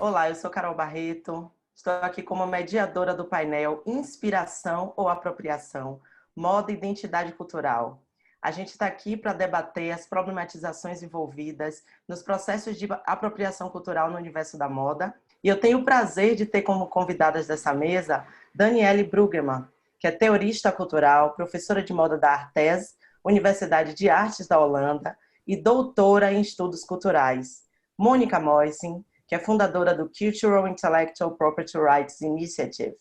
Olá, eu sou Carol Barreto, estou aqui como mediadora do painel Inspiração ou Apropriação, Moda e Identidade Cultural. A gente está aqui para debater as problematizações envolvidas nos processos de apropriação cultural no universo da moda. E eu tenho o prazer de ter como convidadas dessa mesa Danielle Bruggeman, que é teorista cultural, professora de moda da Artes, Universidade de Artes da Holanda e doutora em estudos culturais. Mônica Moisen, que é fundadora do Cultural Intellectual Property Rights Initiative,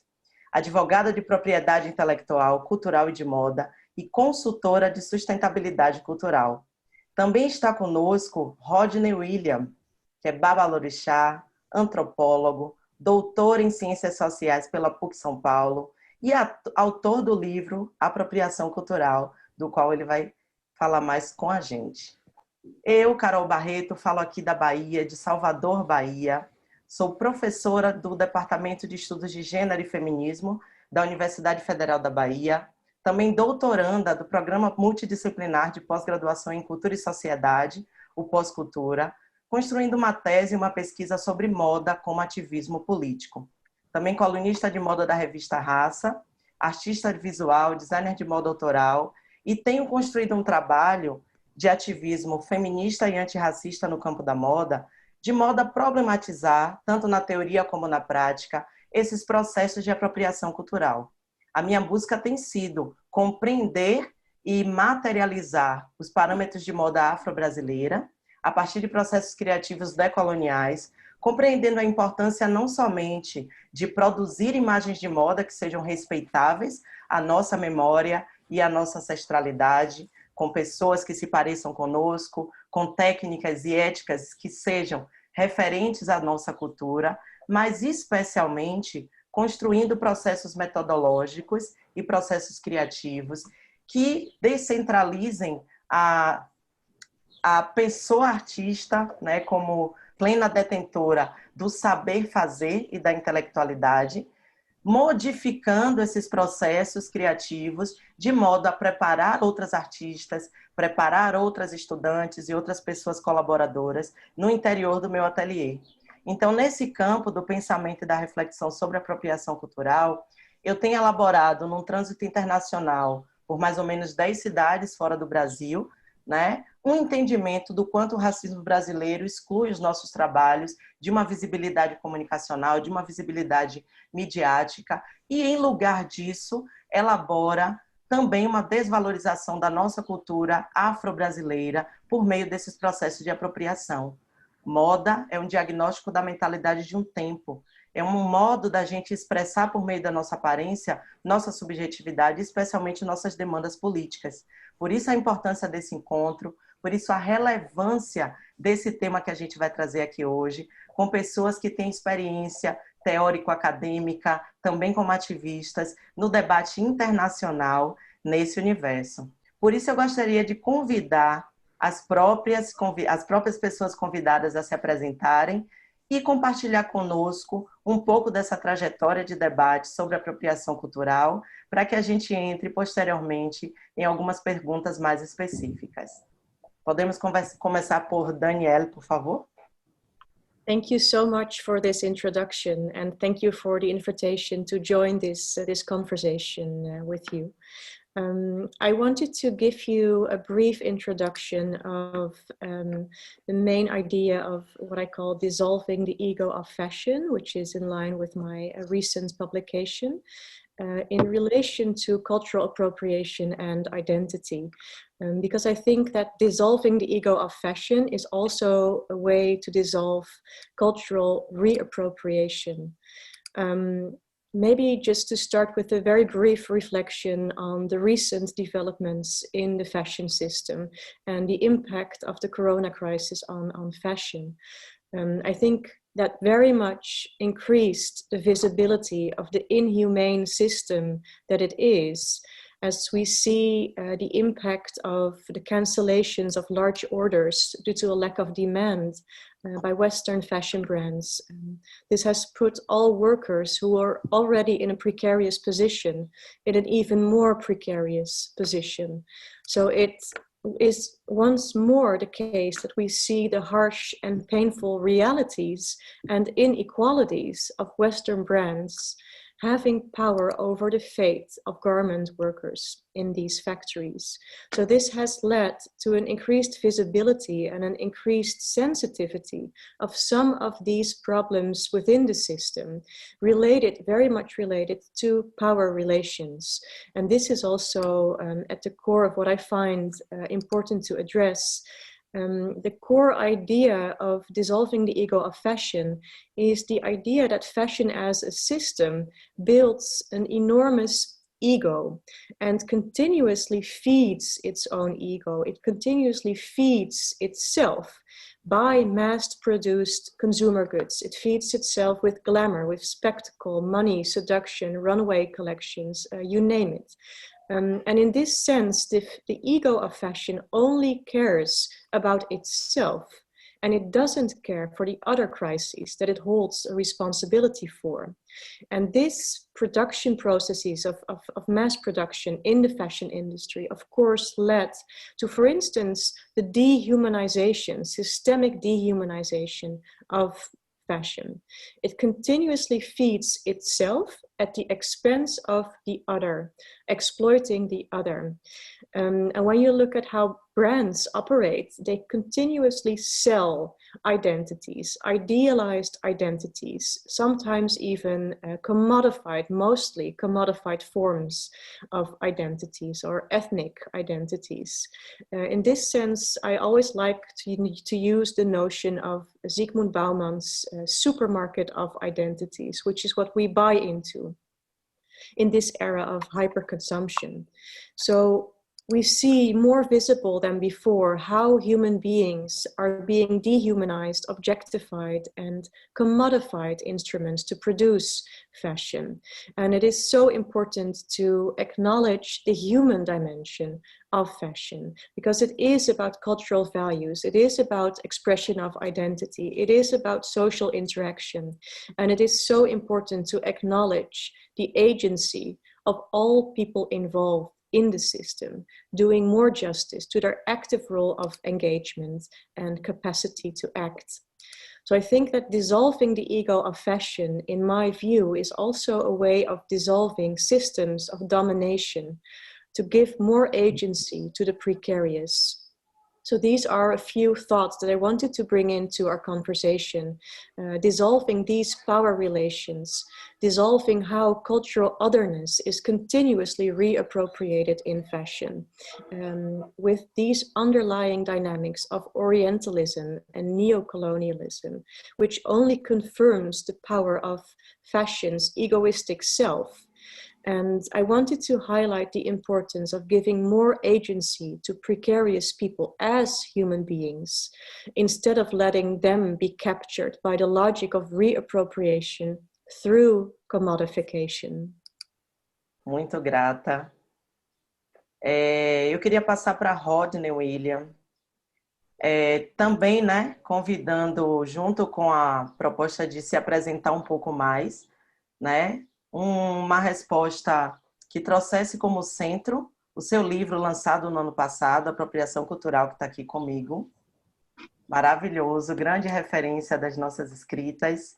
advogada de propriedade intelectual, cultural e de moda e consultora de sustentabilidade cultural. Também está conosco Rodney William, que é babalorixá, antropólogo, doutor em ciências sociais pela PUC São Paulo e autor do livro Apropriação Cultural, do qual ele vai falar mais com a gente. Eu, Carol Barreto, falo aqui da Bahia, de Salvador, Bahia. Sou professora do Departamento de Estudos de Gênero e Feminismo da Universidade Federal da Bahia. Também doutoranda do Programa Multidisciplinar de Pós-Graduação em Cultura e Sociedade, o Pós-Cultura, construindo uma tese e uma pesquisa sobre moda como ativismo político. Também colunista de moda da revista Raça, artista visual, designer de moda autoral, e tenho construído um trabalho de ativismo feminista e antirracista no campo da moda, de modo a problematizar, tanto na teoria como na prática, esses processos de apropriação cultural. A minha busca tem sido compreender e materializar os parâmetros de moda afro-brasileira, a partir de processos criativos decoloniais, compreendendo a importância não somente de produzir imagens de moda que sejam respeitáveis à nossa memória e à nossa ancestralidade, com pessoas que se pareçam conosco, com técnicas e éticas que sejam referentes à nossa cultura, mas especialmente construindo processos metodológicos e processos criativos que descentralizem a pessoa artista, né, como plena detentora do saber fazer e da intelectualidade, modificando esses processos criativos de modo a preparar outras artistas, preparar outras estudantes e outras pessoas colaboradoras no interior do meu ateliê. Então, nesse campo do pensamento e da reflexão sobre apropriação cultural, eu tenho elaborado num trânsito internacional por mais ou menos 10 cidades fora do Brasil, né, um entendimento do quanto o racismo brasileiro exclui os nossos trabalhos de uma visibilidade comunicacional, de uma visibilidade midiática, e, em lugar disso, elabora também uma desvalorização da nossa cultura afro-brasileira por meio desses processos de apropriação. Moda é um diagnóstico da mentalidade de um tempo, é um modo da gente expressar por meio da nossa aparência, nossa subjetividade, especialmente nossas demandas políticas. Por isso a importância desse encontro, por isso a relevância desse tema que a gente vai trazer aqui hoje, com pessoas que têm experiência teórico-acadêmica, também como ativistas, no debate internacional nesse universo. Por isso eu gostaria de convidar as próprias pessoas convidadas a se apresentarem e compartilhar conosco um pouco dessa trajetória de debate sobre apropriação cultural, para que a gente entre posteriormente em algumas perguntas mais específicas. Podemos começar por Danielle, por favor? Thank you so much for this introduction, and thank you for the invitation to join this conversation with you. I wanted to give you a brief introduction of the main idea of what I call dissolving the ego of fashion, which is in line with my recent publication, in relation to cultural appropriation and identity. Because I think that dissolving the ego of fashion is also a way to dissolve cultural reappropriation. Maybe just to start with a very brief reflection on the recent developments in the fashion system and the impact of the corona crisis on fashion. I think that very much increased the visibility of the inhumane system that it is, as we see the impact of the cancellations of large orders due to a lack of demand by Western fashion brands. This has put all workers who are already in a precarious position in an even more precarious position. So it is once more the case that we see the harsh and painful realities and inequalities of Western brands having power over the fate of garment workers in these factories. So this has led to an increased visibility and an increased sensitivity of some of these problems within the system, very much related to power relations. And this is also at the core of what I find important to address. The core idea of dissolving the ego of fashion is the idea that fashion as a system builds an enormous ego and continuously feeds its own ego. It continuously feeds itself by mass-produced consumer goods. It feeds itself with glamour, with spectacle, money, seduction, runway collections, you name it. And in this sense, the ego of fashion only cares about itself, and it doesn't care for the other crises that it holds a responsibility for. And this production processes of mass production in the fashion industry, of course, led to, for instance, the dehumanization, systemic dehumanization of fashion. It continuously feeds itself at the expense of the other, exploiting the other. And when you look at how brands operate, they continuously sell identities, idealized identities, sometimes even commodified, mostly commodified forms of identities or ethnic identities. In this sense, I always like to use the notion of Zygmunt Bauman's supermarket of identities, which is what we buy into in this era of hyperconsumption. So we see more visible than before how human beings are being dehumanized, objectified, and commodified instruments to produce fashion. And it is so important to acknowledge the human dimension of fashion, because it is about cultural values, it is about expression of identity, it is about social interaction, and it is so important to acknowledge the agency of all people involved in the system, doing more justice to their active role of engagement and capacity to act. So I think that dissolving the ego of fashion, in my view, is also a way of dissolving systems of domination to give more agency to the precarious. So these are a few thoughts that I wanted to bring into our conversation, dissolving these power relations, dissolving how cultural otherness is continuously reappropriated in fashion, with these underlying dynamics of Orientalism and neo-colonialism, which only confirms the power of fashion's egoistic self. And I wanted to highlight the importance of giving more agency to precarious people as human beings, instead of letting them be captured by the logic of reappropriation through commodification. Muito grata. Eu queria passar para Rodney William, também, né, convidando, junto com a proposta de se apresentar um pouco mais, né, uma resposta que trouxesse como centro o seu livro lançado no ano passado, Apropriação Cultural, que está aqui comigo. Maravilhoso, grande referência das nossas escritas.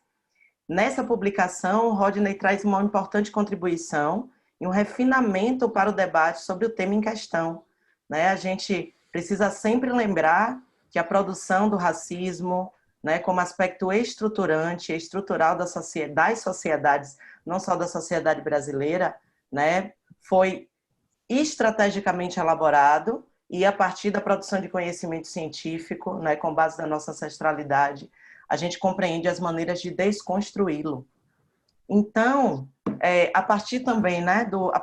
Nessa publicação, Rodney traz uma importante contribuição e um refinamento para o debate sobre o tema em questão, né? A gente precisa sempre lembrar que a produção do racismo, né, como aspecto estruturante, estrutural das sociedades, não só da sociedade brasileira, né, foi estrategicamente elaborado e a partir da produção de conhecimento científico, né, com base na nossa ancestralidade, a gente compreende as maneiras de desconstruí-lo. Então, a partir também, né, a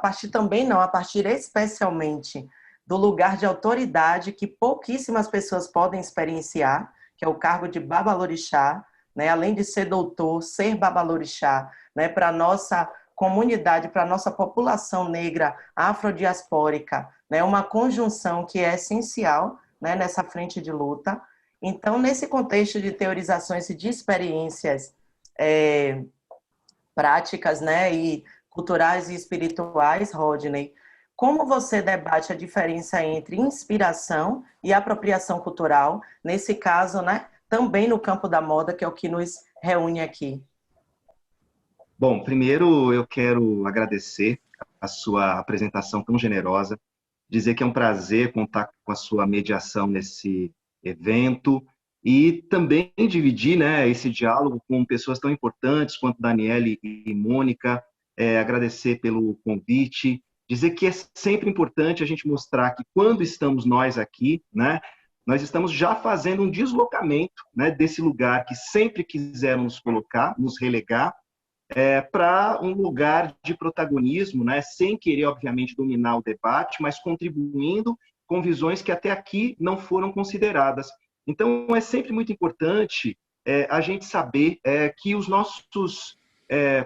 partir especialmente do lugar de autoridade que pouquíssimas pessoas podem experienciar, que é o cargo de babalorixá, né, além de ser doutor, ser babalorixá, né, para a nossa comunidade, para a nossa população negra afrodiaspórica, né, uma conjunção que é essencial, né, nessa frente de luta. Então, nesse contexto de teorizações e de experiências práticas, né, e culturais e espirituais, Rodney, Como você debate a diferença entre inspiração e apropriação cultural, nesse caso, né, também no campo da moda, que é o que nos reúne aqui? Bom, primeiro eu quero agradecer a sua apresentação tão generosa, dizer que é um prazer contar com a sua mediação nesse evento e também dividir, né, esse diálogo com pessoas tão importantes quanto Daniele e Mônica, agradecer pelo convite, dizer que é sempre importante a gente mostrar que quando estamos nós aqui, né, nós estamos já fazendo um deslocamento, né, desse lugar que sempre quiseram nos colocar, nos relegar, para um lugar de protagonismo, né, sem querer, obviamente, dominar o debate, mas contribuindo com visões que até aqui não foram consideradas. Então, é sempre muito importante a gente saber que os nossos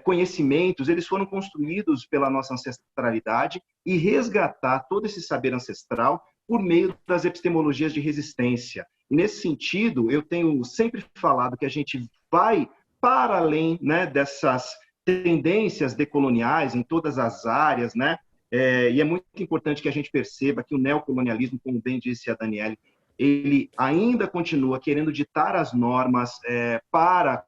conhecimentos, eles foram construídos pela nossa ancestralidade e resgatar todo esse saber ancestral por meio das epistemologias de resistência. E, nesse sentido, eu tenho sempre falado que a gente vai para além, né, dessas tendências decoloniais em todas as áreas, né? E é muito importante que a gente perceba que o neocolonialismo, como bem disse a Daniele, ele ainda continua querendo ditar as normas para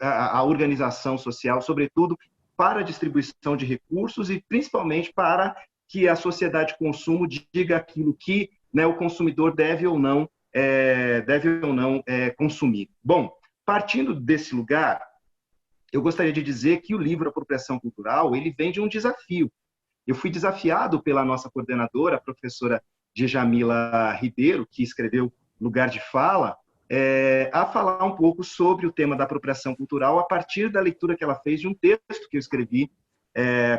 a organização social, sobretudo para a distribuição de recursos e principalmente para que a sociedade de consumo diga aquilo que, né, o consumidor deve ou não consumir. Bom, partindo desse lugar, eu gostaria de dizer que o livro Apropriação Cultural, ele vem de um desafio. Eu fui desafiado pela nossa coordenadora, a professora Djamila Ribeiro, que escreveu Lugar de Fala, a falar um pouco sobre o tema da apropriação cultural a partir da leitura que ela fez de um texto que eu escrevi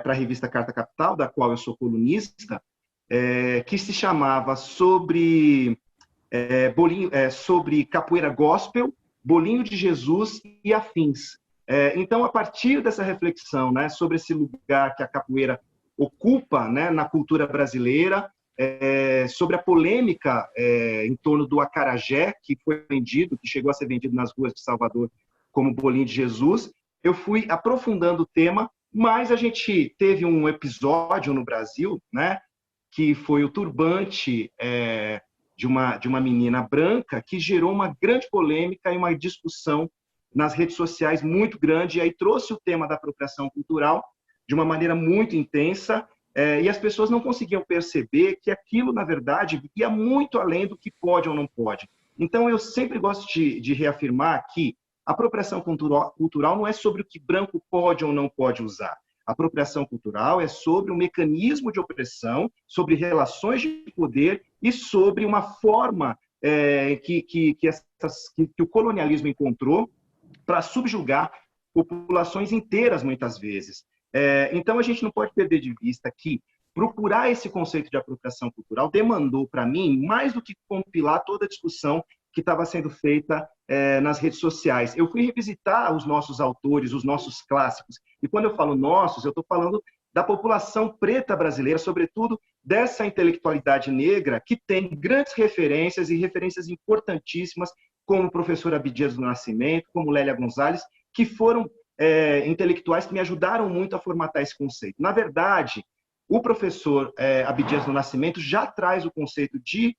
para a revista Carta Capital, da qual eu sou colunista, que se chamava sobre capoeira gospel, Bolinho de Jesus e afins. Então, a partir dessa reflexão, né, sobre esse lugar que a capoeira ocupa, né, na cultura brasileira, sobre a polêmica em torno do acarajé, que foi vendido, que chegou a ser vendido nas ruas de Salvador como Bolinho de Jesus, eu fui aprofundando o tema, mas a gente teve um episódio no Brasil, né, que foi o turbante de uma menina branca, que gerou uma grande polêmica e uma discussão nas redes sociais muito grande, e aí trouxe o tema da apropriação cultural de uma maneira muito intensa, e as pessoas não conseguiam perceber que aquilo, na verdade, ia muito além do que pode ou não pode. Então, eu sempre gosto de reafirmar que a apropriação cultural não é sobre o que branco pode ou não pode usar. A apropriação cultural é sobre um mecanismo de opressão, sobre relações de poder e sobre uma forma que o colonialismo encontrou para subjugar populações inteiras, muitas vezes. Então, a gente não pode perder de vista que procurar esse conceito de apropriação cultural demandou, para mim, mais do que compilar toda a discussão que estava sendo feita nas redes sociais. Eu fui revisitar os nossos autores, os nossos clássicos, e quando eu falo nossos, eu estou falando da população preta brasileira, sobretudo dessa intelectualidade negra, que tem grandes referências e referências importantíssimas, como o professor Abdias do Nascimento, como Lélia Gonzalez, que foram intelectuais que me ajudaram muito a formatar esse conceito. Na verdade, o professor Abdias do Nascimento já traz o conceito de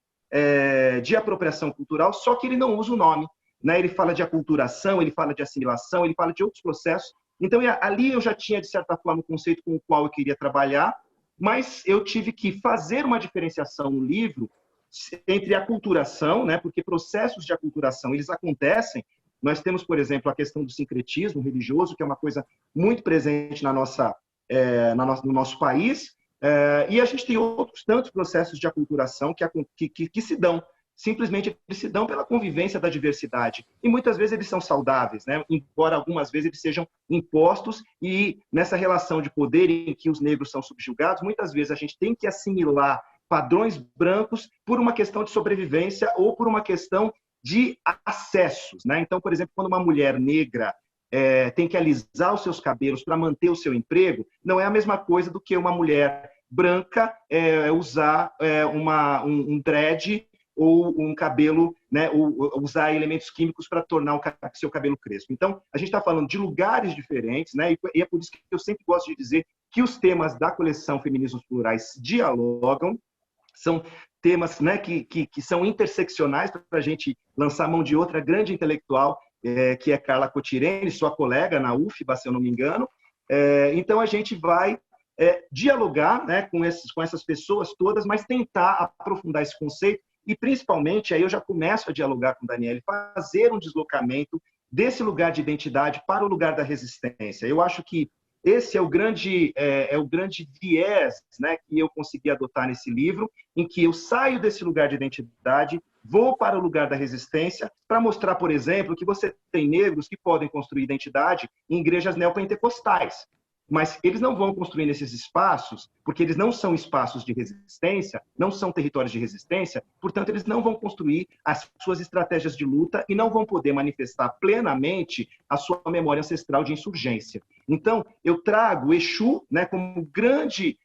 apropriação cultural, só que ele não usa o nome, né? Ele fala de aculturação, ele fala de assimilação, ele fala de outros processos. Então, ali eu já tinha, de certa forma, o conceito com o qual eu queria trabalhar, mas eu tive que fazer uma diferenciação no livro entre a aculturação, né? Porque processos de aculturação, eles acontecem. Nós temos, por exemplo, a questão do sincretismo religioso, que é uma coisa muito presente no nosso país, e a gente tem outros tantos processos de aculturação que se dão. Simplesmente eles se dão pela convivência da diversidade. E muitas vezes eles são saudáveis, né? Embora algumas vezes eles sejam impostos, e nessa relação de poder em que os negros são subjugados, muitas vezes a gente tem que assimilar padrões brancos por uma questão de sobrevivência ou por uma questão de acessos, né? Então, por exemplo, quando uma mulher negra tem que alisar os seus cabelos para manter o seu emprego, não é a mesma coisa do que uma mulher branca usar um dread ou um cabelo, né, ou usar elementos químicos para tornar o seu cabelo crespo. Então, a gente está falando de lugares diferentes, né, e é por isso que eu sempre gosto de dizer que os temas da coleção Feminismos Plurais dialogam, são temas, né, que são interseccionais para a gente lançar mão de outra grande intelectual, que é Carla Cotirene, sua colega na UFBA, se eu não me engano. Então, a gente vai dialogar, né, com essas pessoas todas, mas tentar aprofundar esse conceito e, principalmente, aí eu já começo a dialogar com o Daniele, fazer um deslocamento desse lugar de identidade para o lugar da resistência. Eu acho que esse é o grande viés, né, que eu consegui adotar nesse livro, em que eu saio desse lugar de identidade, vou para o lugar da resistência, para mostrar, por exemplo, que você tem negros que podem construir identidade em igrejas neopentecostais. Mas eles não vão construir nesses espaços, porque eles não são espaços de resistência, não são territórios de resistência, portanto, eles não vão construir as suas estratégias de luta e não vão poder manifestar plenamente a sua memória ancestral de insurgência. Então, eu trago o Exu, né, como grande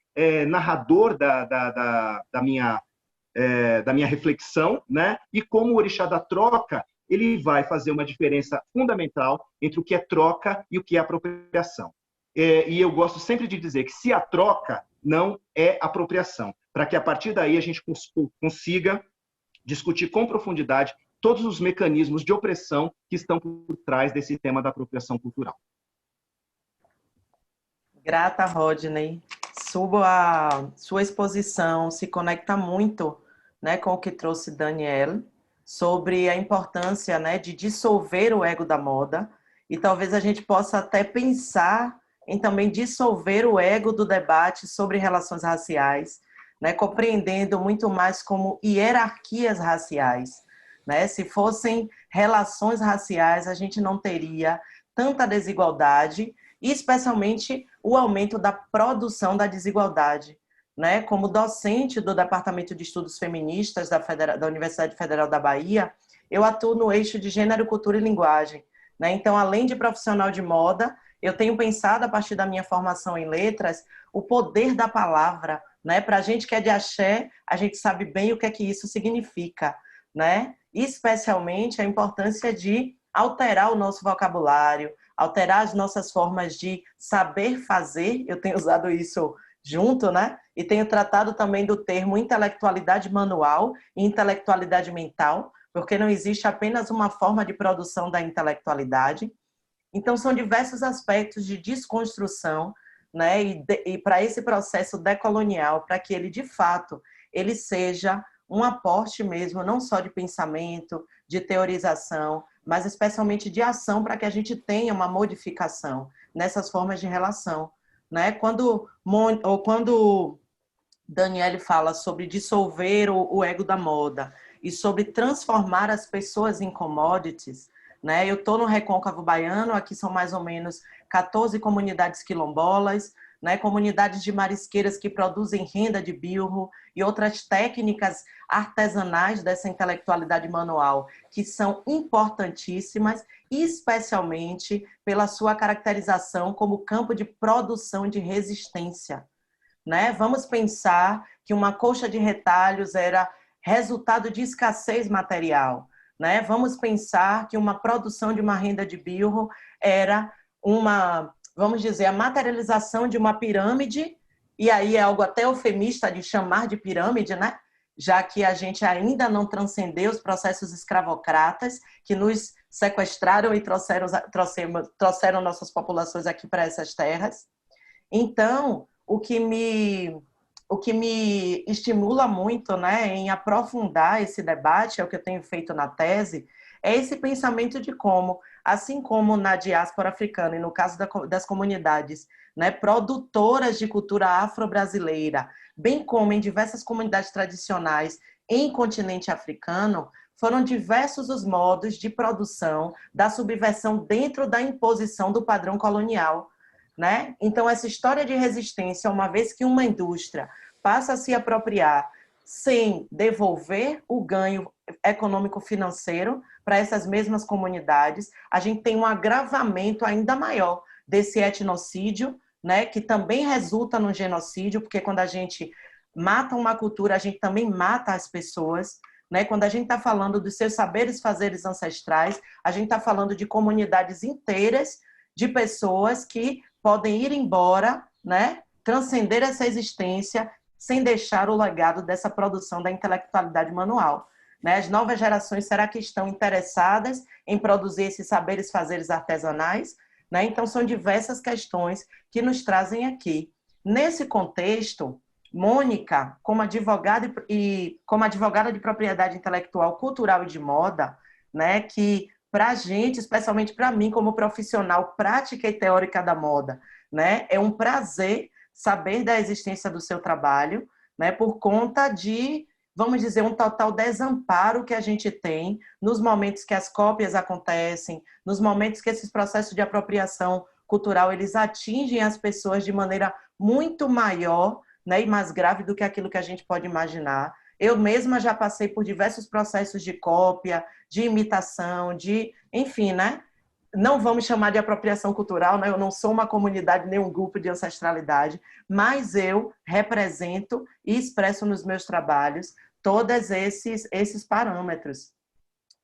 narrador da minha reflexão, né, e como o orixá da troca, ele vai fazer uma diferença fundamental entre o que é troca e o que é apropriação. E eu gosto sempre de dizer que se a troca não é apropriação, para que a partir daí a gente consiga discutir com profundidade todos os mecanismos de opressão que estão por trás desse tema da apropriação cultural. Grata, Rodney. Sua exposição se conecta muito, né, com o que trouxe Daniel sobre a importância, né, de dissolver o ego da moda, e talvez a gente possa até pensar em também dissolver o ego do debate sobre relações raciais, né, compreendendo muito mais como hierarquias raciais. Né? Se fossem relações raciais, a gente não teria tanta desigualdade, e especialmente o aumento da produção da desigualdade. Né? Como docente do Departamento de Estudos Feministas da Universidade Federal da Bahia, eu atuo no eixo de gênero, cultura e linguagem. Né? Então, além de profissional de moda, eu tenho pensado, a partir da minha formação em letras, o poder da palavra. Né? Para a gente que é de axé, a gente sabe bem o que é que isso significa. Né? Especialmente a importância de alterar o nosso vocabulário, alterar as nossas formas de saber fazer. Eu tenho usado isso junto, né? E tenho tratado também do termo intelectualidade manual e intelectualidade mental, porque não existe apenas uma forma de produção da intelectualidade. Então, são diversos aspectos de desconstrução, né? E para esse processo decolonial, para que ele, de fato, ele seja um aporte mesmo, não só de pensamento, de teorização, mas especialmente de ação, para que a gente tenha uma modificação nessas formas de relação. Né? Quando Daniele fala sobre dissolver o ego da moda e sobre transformar as pessoas em commodities, né? Eu estou no Recôncavo Baiano, aqui são mais ou menos 14 comunidades quilombolas, né? Comunidades de marisqueiras que produzem renda de bilro e outras técnicas artesanais dessa intelectualidade manual, que são importantíssimas, especialmente pela sua caracterização como campo de produção de resistência. Né? Vamos pensar que uma colcha de retalhos era resultado de escassez material. Né? Vamos pensar que uma produção de uma renda de bilro era vamos dizer, a materialização de uma pirâmide, e aí é algo até eufemista de chamar de pirâmide, né? Já que a gente ainda não transcendeu os processos escravocratas que nos sequestraram e trouxeram nossas populações aqui para essas terras. Então, o que me estimula muito, né, em aprofundar esse debate, é o que eu tenho feito na tese, é esse pensamento de como, assim como na diáspora africana e no caso das comunidades, né, produtoras de cultura afro-brasileira, bem como em diversas comunidades tradicionais em continente africano, foram diversos os modos de produção da subversão dentro da imposição do padrão colonial. Né? Então, essa história de resistência, uma vez que uma indústria passa a se apropriar sem devolver o ganho econômico-financeiro para essas mesmas comunidades, a gente tem um agravamento ainda maior desse etnocídio, né? Que também resulta no genocídio, porque quando a gente mata uma cultura, a gente também mata as pessoas. Né? Quando a gente está falando dos seus saberes fazeres ancestrais, a gente está falando de comunidades inteiras de pessoas que podem ir embora, né? transcender essa existência sem deixar o legado dessa produção da intelectualidade manual. Né? As novas gerações, será que estão interessadas em produzir esses saberes fazeres artesanais? Né? Então, são diversas questões que nos trazem aqui. Nesse contexto, Mônica, como advogada de propriedade intelectual, cultural e de moda, né, que para a gente, especialmente para mim, como profissional prática e teórica da moda, né, é um prazer saber da existência do seu trabalho, né, por conta de, vamos dizer, um total desamparo que a gente tem nos momentos que as cópias acontecem, nos momentos que esses processos de apropriação cultural eles atingem as pessoas de maneira muito maior, né, e mais grave do que aquilo que a gente pode imaginar. Eu mesma já passei por diversos processos de cópia, de imitação, enfim, né? Não vamos chamar de apropriação cultural, né? Eu não sou uma comunidade nem um grupo de ancestralidade, mas eu represento e expresso nos meus trabalhos todos esses parâmetros.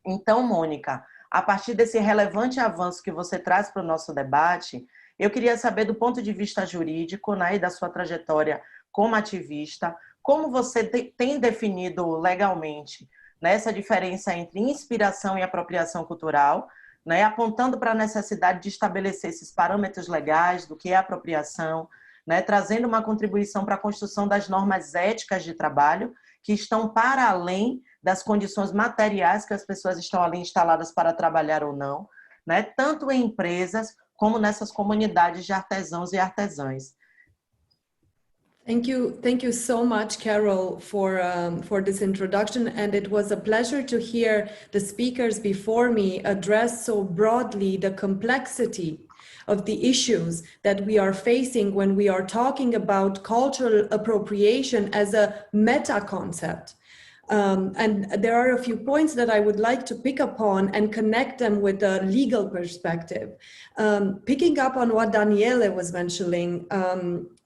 Então, Mônica, a partir desse relevante avanço que você traz para o nosso debate, eu queria saber, do ponto de vista jurídico, né, e da sua trajetória como ativista, como você tem definido legalmente, né, essa diferença entre inspiração e apropriação cultural, né, apontando para a necessidade de estabelecer esses parâmetros legais do que é apropriação, né, trazendo uma contribuição para a construção das normas éticas de trabalho, que estão para além das condições materiais que as pessoas estão ali instaladas para trabalhar ou não, né, tanto em empresas como nessas comunidades de artesãos e artesãs. Thank you so much, Carol, for this introduction. And it was a pleasure to hear the speakers before me address so broadly the complexity of the issues that we are facing when we are talking about cultural appropriation as a meta concept. And there are a few points that I would like to pick up on and connect them with a legal perspective. Picking up on what Daniele was mentioning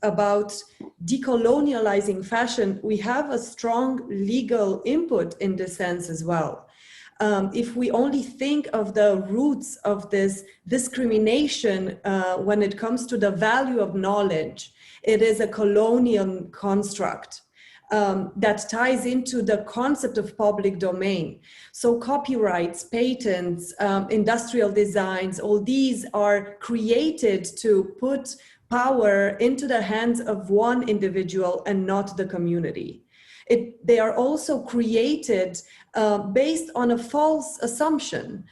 about decolonializing fashion, we have a strong legal input in this sense as well. If we only think of the roots of this discrimination when it comes to the value of knowledge, it is a colonial construct. That ties into the concept of public domain. So copyrights, patents, industrial designs, all these are created to put power into the hands of one individual and not the community. They are also created based on a false assumption.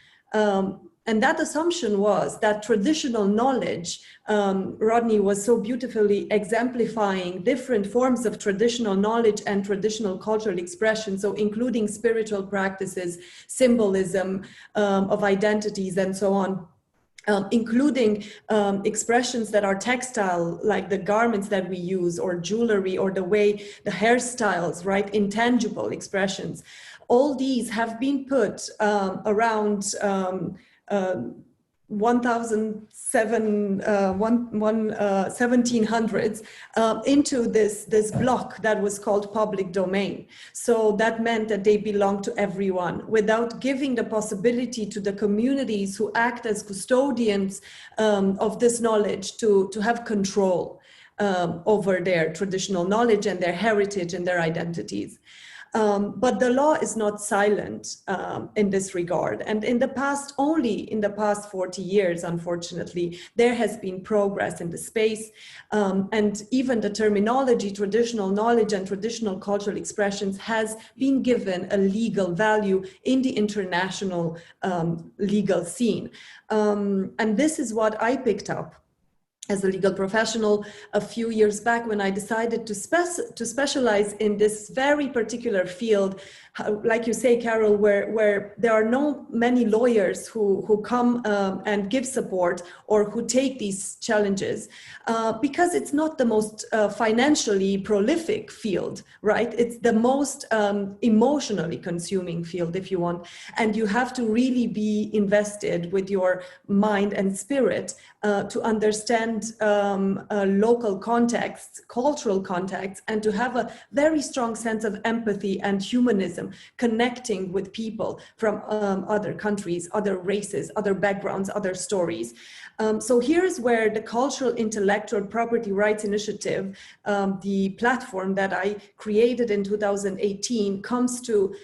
And that assumption was that traditional knowledge, Rodney was so beautifully exemplifying different forms of traditional knowledge and traditional cultural expression, so including spiritual practices, symbolism of identities, and so on. Including expressions that are textile, like the garments that we use, or jewelry, or the way the hairstyles, right? Intangible expressions. All these have been put around 1700s into this block that was called public domain. So that meant that they belonged to everyone, without giving the possibility to the communities who act as custodians of this knowledge to have control over their traditional knowledge and their heritage and their identities. But the law is not silent in this regard. And only in the past 40 years, unfortunately, there has been progress in the space. And even the terminology, traditional knowledge and traditional cultural expressions, has been given a legal value in the international legal scene. And this is what I picked up as a legal professional a few years back when I decided to specialize in this very particular field, like you say, Carol, where there are no many lawyers who come and give support or who take these challenges, because it's not the most financially prolific field, right? It's the most emotionally consuming field, if you want, and you have to really be invested with your mind and spirit to understand understand local contexts, cultural contexts, and to have a very strong sense of empathy and humanism, connecting with people from other countries, other races, other backgrounds, other stories. So here's where the Cultural Intellectual Property Rights Initiative, the platform that I created in 2018, comes to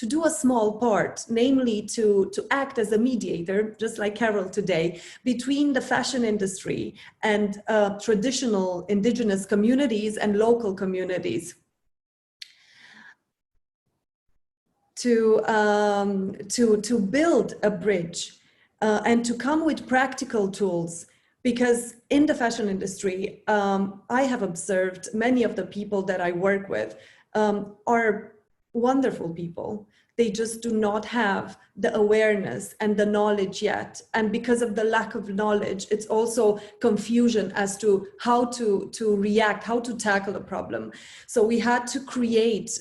do a small part, namely to act as a mediator, just like Carol today, between the fashion industry and traditional indigenous communities and local communities. To build a bridge and to come with practical tools, because in the fashion industry, I have observed many of the people that I work with are wonderful people. They just do not have the awareness and the knowledge yet. And because of the lack of knowledge, it's also confusion as to how to react, how to tackle a problem. So we had to create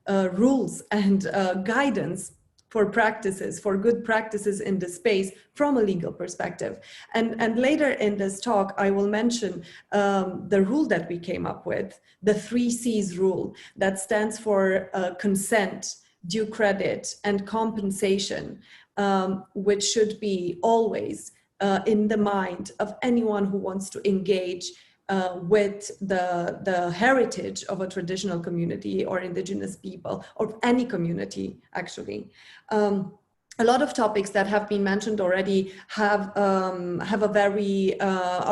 rules and guidance for practices, for good practices in this space from a legal perspective. And later in this talk, I will mention the rule that we came up with, the 3 C's rule, that stands for consent, due credit, and compensation, which should be always in the mind of anyone who wants to engage with the heritage of a traditional community or indigenous people, or any community, actually. A lot of topics that have been mentioned already are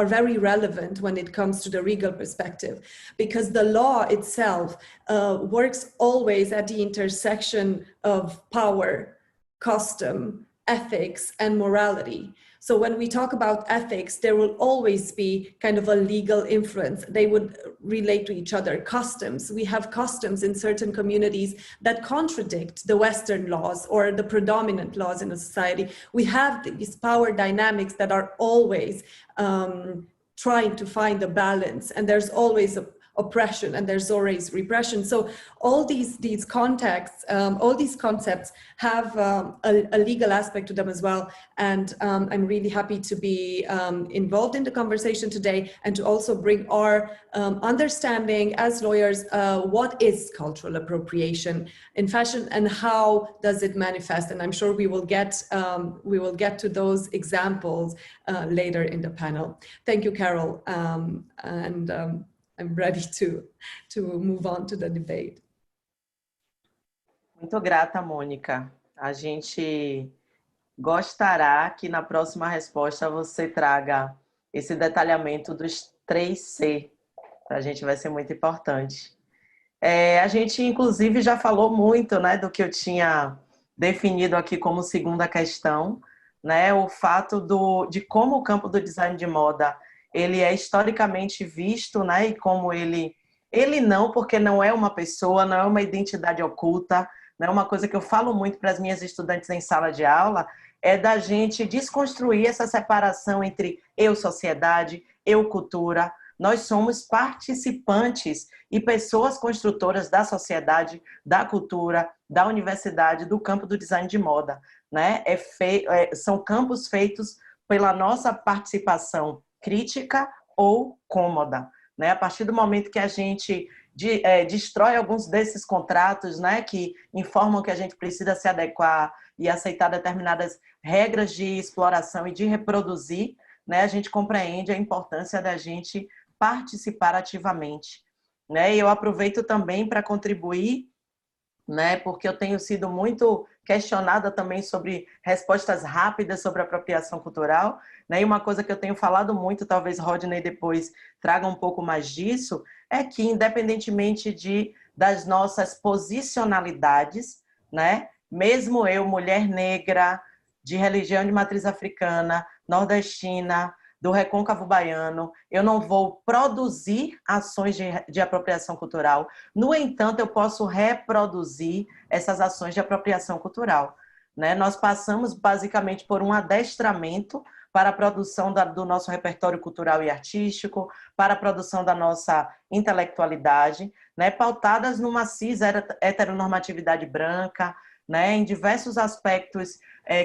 very relevant when it comes to the legal perspective, because the law itself works always at the intersection of power, custom, ethics, and morality. So when we talk about ethics, there will always be kind of a legal influence. They would relate to each other. Customs, we have customs in certain communities that contradict the Western laws or the predominant laws in a society. We have these power dynamics that are always trying to find a balance, and there's always oppression and there's always repression. So all these contexts, all these concepts have a legal aspect to them as well. And I'm really happy to be involved in the conversation today, and to also bring our understanding as lawyers, what is cultural appropriation in fashion and how does it manifest? And I'm sure we will get to those examples later in the panel. Thank you, Carol. I'm ready to move on to the debate. Muito grata, Mônica. A gente gostará que na próxima resposta você traga esse detalhamento dos 3C. Para a gente vai ser muito importante. A gente, inclusive, já falou muito, né, do que eu tinha definido aqui como segunda questão, né, o fato de como o campo do design de moda ele é historicamente visto, né? E como ele não, porque não é uma pessoa, não é uma identidade oculta, não é uma coisa que eu falo muito para as minhas estudantes em sala de aula, é da gente desconstruir essa separação entre eu, sociedade, eu, cultura. Nós somos participantes e pessoas construtoras da sociedade, da cultura, da universidade, do campo do design de moda, né? São campos feitos pela nossa participação crítica ou cômoda, né? A partir do momento que a gente destrói alguns desses contratos, né, que informam que a gente precisa se adequar e aceitar determinadas regras de exploração e de reproduzir, né, a gente compreende a importância da gente participar ativamente, né? E eu aproveito também para contribuir, né, porque eu tenho sido muito questionada também sobre respostas rápidas sobre apropriação cultural, né? E uma coisa que eu tenho falado muito, talvez Rodney depois traga um pouco mais disso, é que independentemente das nossas posicionalidades, né, mesmo eu, mulher negra, de religião de matriz africana, nordestina, do recôncavo baiano, eu não vou produzir ações de apropriação cultural. No entanto, eu posso reproduzir essas ações de apropriação cultural, né? Nós passamos basicamente por um adestramento para a produção do nosso repertório cultural e artístico, para a produção da nossa intelectualidade, né? Pautadas numa cis heteronormatividade branca, né? Em diversos aspectos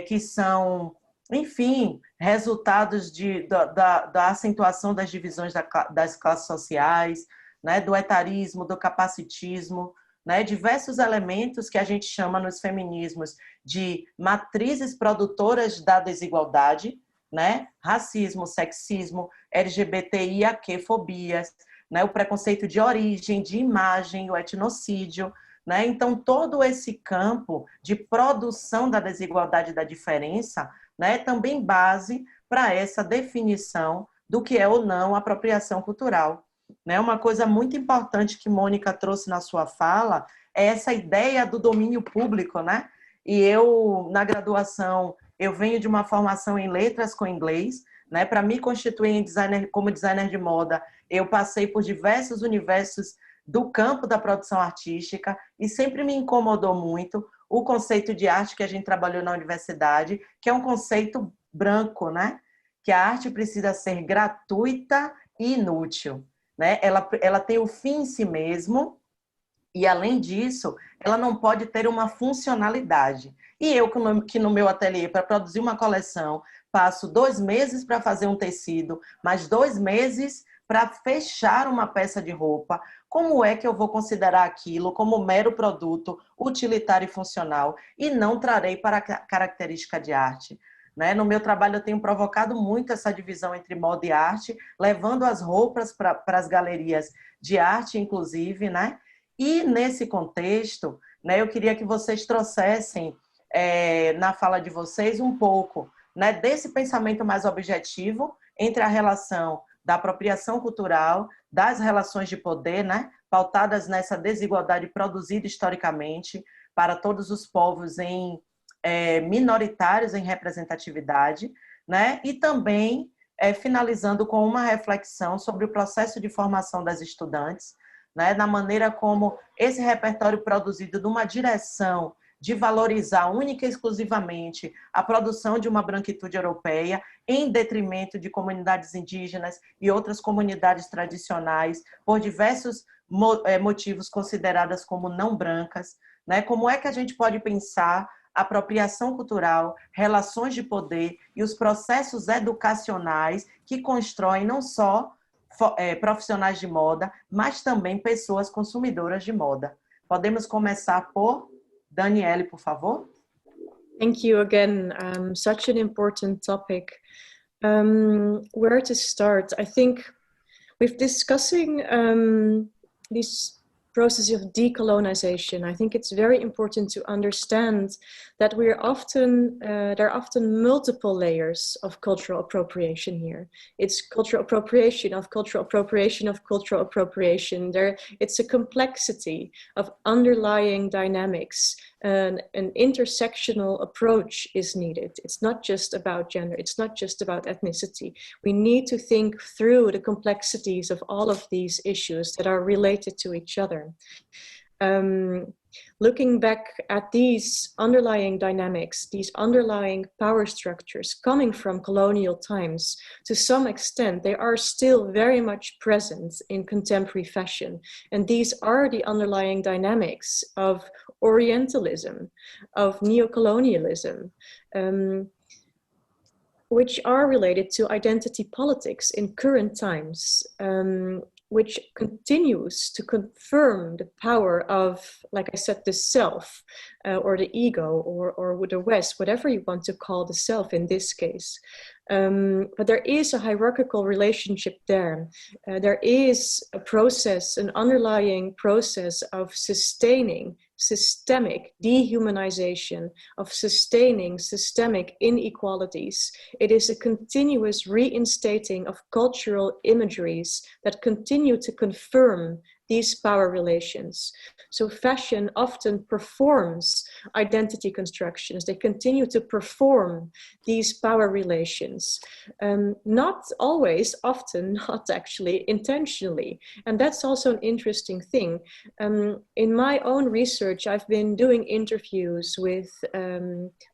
que são enfim, resultados da acentuação das divisões das classes sociais, né, do etarismo, do capacitismo, né, diversos elementos que a gente chama nos feminismos de matrizes produtoras da desigualdade, né, racismo, sexismo, LGBTIAQ-fobias, né, o preconceito de origem, de imagem, o etnocídio, né? Então, todo esse campo de produção da desigualdade e da diferença, né, também base para essa definição do que é ou não apropriação cultural. Né? Uma coisa muito importante que Mônica trouxe na sua fala é essa ideia do domínio público, né? E eu, na graduação, eu venho de uma formação em letras com inglês, né? Para me constituir como designer de moda, eu passei por diversos universos do campo da produção artística e sempre me incomodou muito o conceito de arte que a gente trabalhou na universidade, que é um conceito branco, né? Que a arte precisa ser gratuita e inútil, né? Ela tem o fim em si mesmo e, além disso, ela não pode ter uma funcionalidade. E eu, que no meu ateliê, para produzir uma coleção, passo 2 meses para fazer um tecido, mais 2 meses para fechar uma peça de roupa, como é que eu vou considerar aquilo como mero produto utilitário e funcional e não trarei para a característica de arte? Né? No meu trabalho eu tenho provocado muito essa divisão entre moda e arte, levando as roupas para as galerias de arte, inclusive, né? E nesse contexto, né, eu queria que vocês trouxessem na fala de vocês um pouco, né, desse pensamento mais objetivo entre a relação da apropriação cultural, das relações de poder, né, pautadas nessa desigualdade produzida historicamente para todos os povos minoritários em representatividade, né, e também finalizando com uma reflexão sobre o processo de formação das estudantes, né, na maneira como esse repertório produzido numa direção de valorizar única e exclusivamente a produção de uma branquitude europeia em detrimento de comunidades indígenas e outras comunidades tradicionais, por diversos motivos consideradas como não brancas, né? Como é que a gente pode pensar apropriação cultural, relações de poder e os processos educacionais que constroem não só profissionais de moda, mas também pessoas consumidoras de moda. Podemos começar por Daniele, por favor. Thank you again. Such an important topic. Where to start? I think with discussing this process of decolonization, I think it's very important to understand that there are often multiple layers of cultural appropriation here. It's cultural appropriation of cultural appropriation of cultural appropriation. It's a complexity of underlying dynamics. An intersectional approach is needed. It's not just about gender. It's not just about ethnicity. We need to think through the complexities of all of these issues that are related to each other. Looking back at these underlying dynamics, these underlying power structures coming from colonial times, to some extent, they are still very much present in contemporary fashion. And these are the underlying dynamics of Orientalism, of neocolonialism, which are related to identity politics in current times, which continues to confirm the power of, like I said, the self or the ego or the West, whatever you want to call the self in this case. But there is a hierarchical relationship there. There is a process, an underlying process of sustaining systemic dehumanization, of sustaining systemic inequalities. It is a continuous reinstating of cultural imageries that continue to confirm these power relations. So fashion often performs identity constructions. They continue to perform these power relations. Not always, often not actually intentionally. And that's also an interesting thing. In my own research, I've been doing interviews with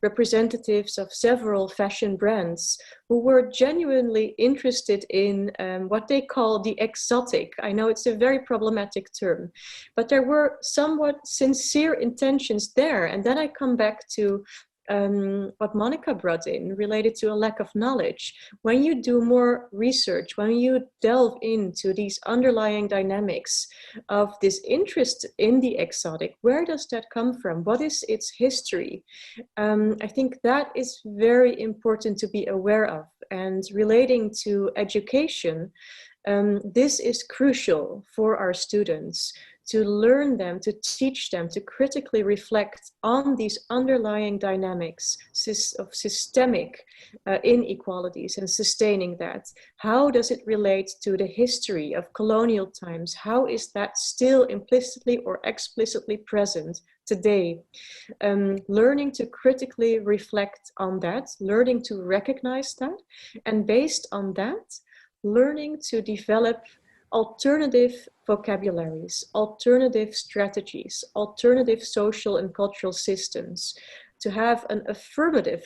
representatives of several fashion brands who were genuinely interested in what they call the exotic. I know it's a very problematic term, but there were somewhat sincere intentions there. And then I come back to what Monica brought in related to a lack of knowledge. When you do more research, when you delve into these underlying dynamics of this interest in the exotic, where does that come from? What is its history? I think that is very important to be aware of. And relating to education, this is crucial for our students, to learn them, to teach them, to critically reflect on these underlying dynamics of systemic inequalities and sustaining that. How does it relate to the history of colonial times? How is that still implicitly or explicitly present today? Learning to critically reflect on that, learning to recognize that, and based on that, learning to develop alternative vocabularies, alternative strategies, alternative social and cultural systems, to have an affirmative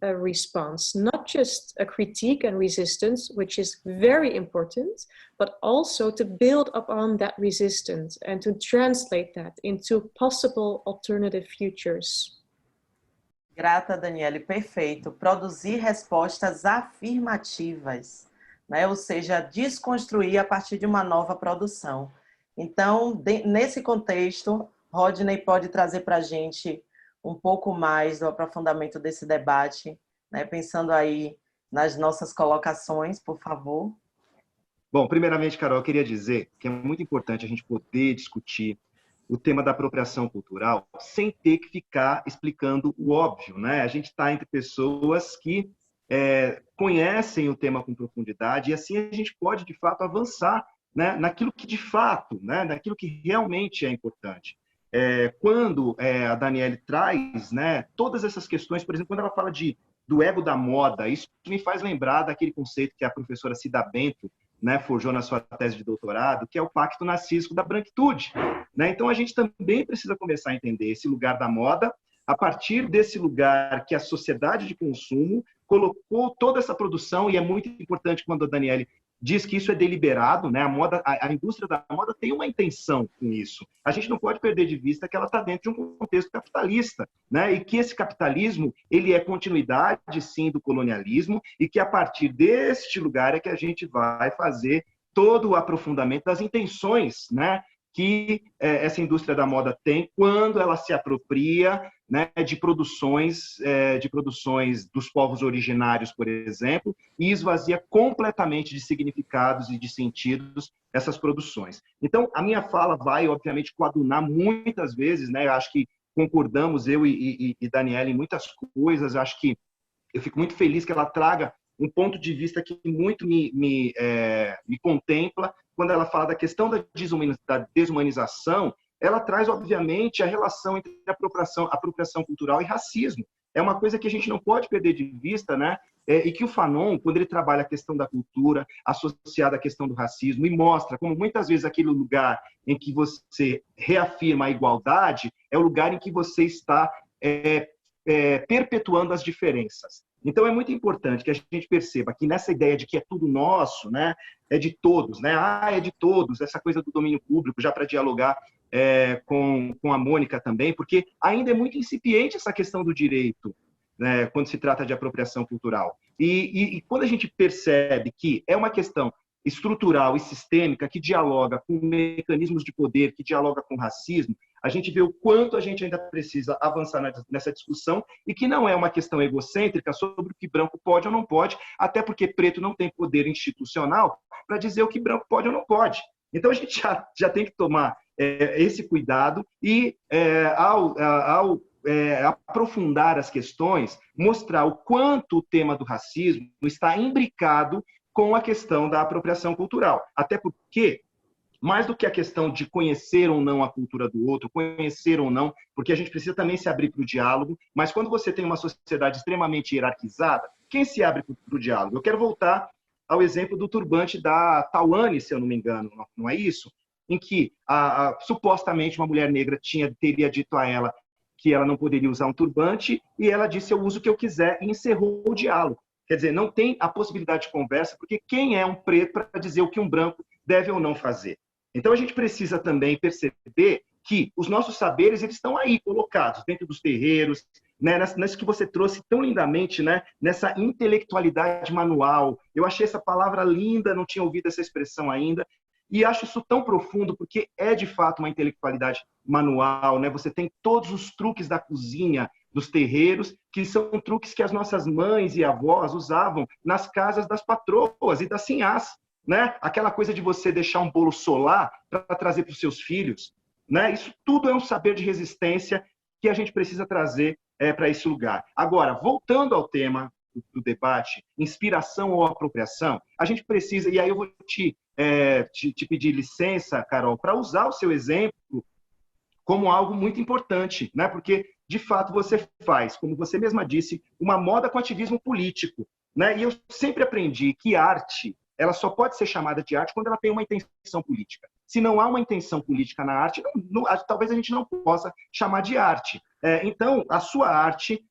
response, not just a critique and resistance, which is very important, but also to build upon that resistance and to translate that into possible alternative futures. Grata, Daniele, perfeito. Produzir respostas afirmativas, né? Ou seja, desconstruir a partir de uma nova produção. Então, nesse contexto, Rodney pode trazer para a gente um pouco mais do aprofundamento desse debate, né? Pensando aí nas nossas colocações, por favor. Bom, primeiramente, Carol, eu queria dizer que é muito importante a gente poder discutir o tema da apropriação cultural sem ter que ficar explicando o óbvio, né? A gente está entre pessoas que conhecem o tema com profundidade, e assim a gente pode, de fato, avançar, né, naquilo que, de fato, né, naquilo que realmente é importante. Quando a Daniele traz, né, todas essas questões, por exemplo, quando ela fala do ego da moda, isso me faz lembrar daquele conceito que a professora Cida Bento, né, forjou na sua tese de doutorado, que é o pacto narcísico da branquitude, né? Então, a gente também precisa começar a entender esse lugar da moda a partir desse lugar que a sociedade de consumo colocou toda essa produção, e é muito importante quando a Daniele diz que isso é deliberado, né? A indústria da moda tem uma intenção com isso. A gente não pode perder de vista que ela está dentro de um contexto capitalista, né? E que esse capitalismo, ele é continuidade, sim, do colonialismo, e que a partir deste lugar é que a gente vai fazer todo o aprofundamento das intenções, né, que essa indústria da moda tem quando ela se apropria, né, de produções dos povos originários, por exemplo, e esvazia completamente de significados e de sentidos essas produções. Então, a minha fala vai, obviamente, coadunar muitas vezes, né? Eu acho que concordamos, eu e Daniela, em muitas coisas. Eu acho que eu fico muito feliz que ela traga um ponto de vista que muito me contempla quando ela fala da questão da desumanização. Ela traz, obviamente, a relação entre apropriação cultural e racismo. É uma coisa que a gente não pode perder de vista, né? E que o Fanon, quando ele trabalha a questão da cultura associada à questão do racismo, e mostra como muitas vezes aquele lugar em que você reafirma a igualdade é o lugar em que você está perpetuando as diferenças. Então, é muito importante que a gente perceba que nessa ideia de que é tudo nosso, né, é de todos, né? É de todos, essa coisa do domínio público, já para dialogar com a Mônica também, porque ainda é muito incipiente essa questão do direito, né, quando se trata de apropriação cultural. E quando a gente percebe que é uma questão estrutural e sistêmica que dialoga com mecanismos de poder, que dialoga com racismo, a gente vê o quanto a gente ainda precisa avançar nessa discussão, e que não é uma questão egocêntrica sobre o que branco pode ou não pode, até porque preto não tem poder institucional para dizer o que branco pode ou não pode. Então, a gente já tem que tomar esse cuidado e, ao aprofundar as questões, mostrar o quanto o tema do racismo está imbricado com a questão da apropriação cultural. Até porque, mais do que a questão de conhecer ou não a cultura do outro, conhecer ou não, porque a gente precisa também se abrir para o diálogo, mas quando você tem uma sociedade extremamente hierarquizada, quem se abre para o diálogo? Eu quero voltar ao exemplo do turbante da Tawane, se eu não me engano, não é isso? Em que supostamente uma mulher negra teria dito a ela que ela não poderia usar um turbante, e ela disse: eu uso o que eu quiser, e encerrou o diálogo. Quer dizer, não tem a possibilidade de conversa, porque quem é um preto para dizer o que um branco deve ou não fazer? Então, a gente precisa também perceber que os nossos saberes, eles estão aí colocados dentro dos terreiros, né, nisso que você trouxe tão lindamente, né, nessa intelectualidade manual. Eu achei essa palavra linda, não tinha ouvido essa expressão ainda, e acho isso tão profundo, porque é de fato uma intelectualidade manual, né? Você tem todos os truques da cozinha, dos terreiros, que são truques que as nossas mães e avós usavam nas casas das patroas e das sinhás, né? Aquela coisa de você deixar um bolo solar para trazer para os seus filhos, né? Isso tudo é um saber de resistência que a gente precisa trazer para esse lugar. Agora, voltando ao tema do debate, inspiração ou apropriação, a gente precisa, e aí eu vou te pedir licença, Carol, para usar o seu exemplo como algo muito importante, né? Porque, de fato, você faz, como você mesma disse, uma moda com ativismo político, né? E eu sempre aprendi que arte, ela só pode ser chamada de arte quando ela tem uma intenção política. Se não há uma intenção política na arte, talvez a gente não possa chamar de arte. Então, a sua arte,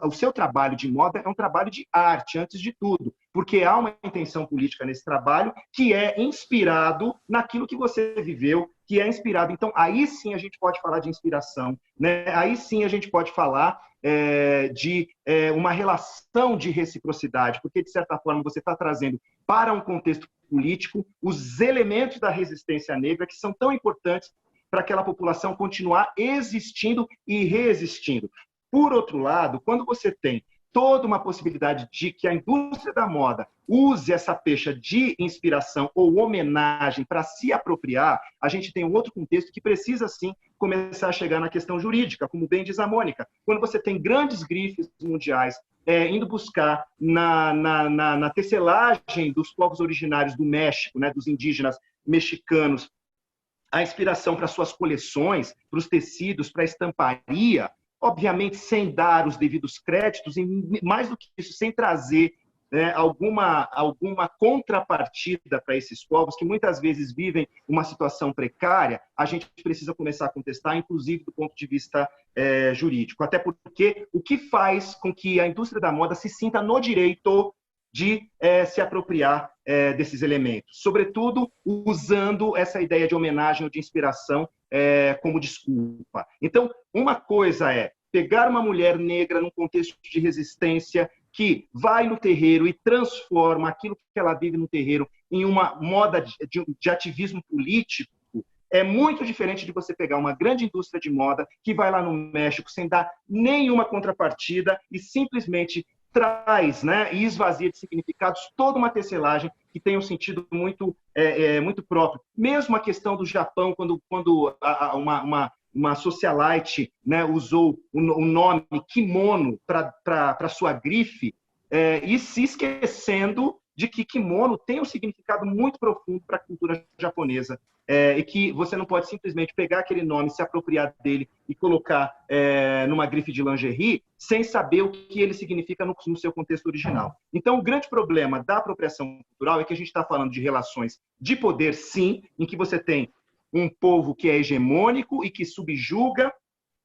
o seu trabalho de moda é um trabalho de arte, antes de tudo, porque há uma intenção política nesse trabalho que é inspirado naquilo que você viveu, que é inspirado. Então, aí sim a gente pode falar de inspiração, né? Aí sim a gente pode falar de uma relação de reciprocidade, porque, de certa forma, você está trazendo para um contexto político os elementos da resistência negra que são tão importantes para aquela população continuar existindo e reexistindo. Por outro lado, quando você tem toda uma possibilidade de que a indústria da moda use essa pecha de inspiração ou homenagem para se apropriar, a gente tem um outro contexto que precisa, sim, começar a chegar na questão jurídica, como bem diz a Mônica. Quando você tem grandes grifes mundiais indo buscar na tecelagem dos povos originários do México, né, dos indígenas mexicanos, a inspiração para suas coleções, para os tecidos, para a estamparia, obviamente sem dar os devidos créditos, e mais do que isso, sem trazer alguma contrapartida para esses povos que muitas vezes vivem uma situação precária, a gente precisa começar a contestar, inclusive do ponto de vista jurídico. Até porque o que faz com que a indústria da moda se sinta no direito de se apropriar desses elementos, sobretudo usando essa ideia de homenagem ou de inspiração como desculpa. Então, uma coisa é pegar uma mulher negra num contexto de resistência que vai no terreiro e transforma aquilo que ela vive no terreiro em uma moda de ativismo político, é muito diferente de você pegar uma grande indústria de moda que vai lá no México sem dar nenhuma contrapartida e simplesmente traz, né, e esvazia de significados toda uma tecelagem que tem um sentido muito próprio. Mesmo a questão do Japão, quando uma socialite, né, usou o nome kimono para sua grife, e se esquecendo de que kimono tem um significado muito profundo para a cultura japonesa, e que você não pode simplesmente pegar aquele nome, se apropriar dele e colocar numa grife de lingerie sem saber o que ele significa no seu contexto original. Então, o grande problema da apropriação cultural é que a gente está falando de relações de poder, sim, em que você tem um povo que é hegemônico e que subjuga,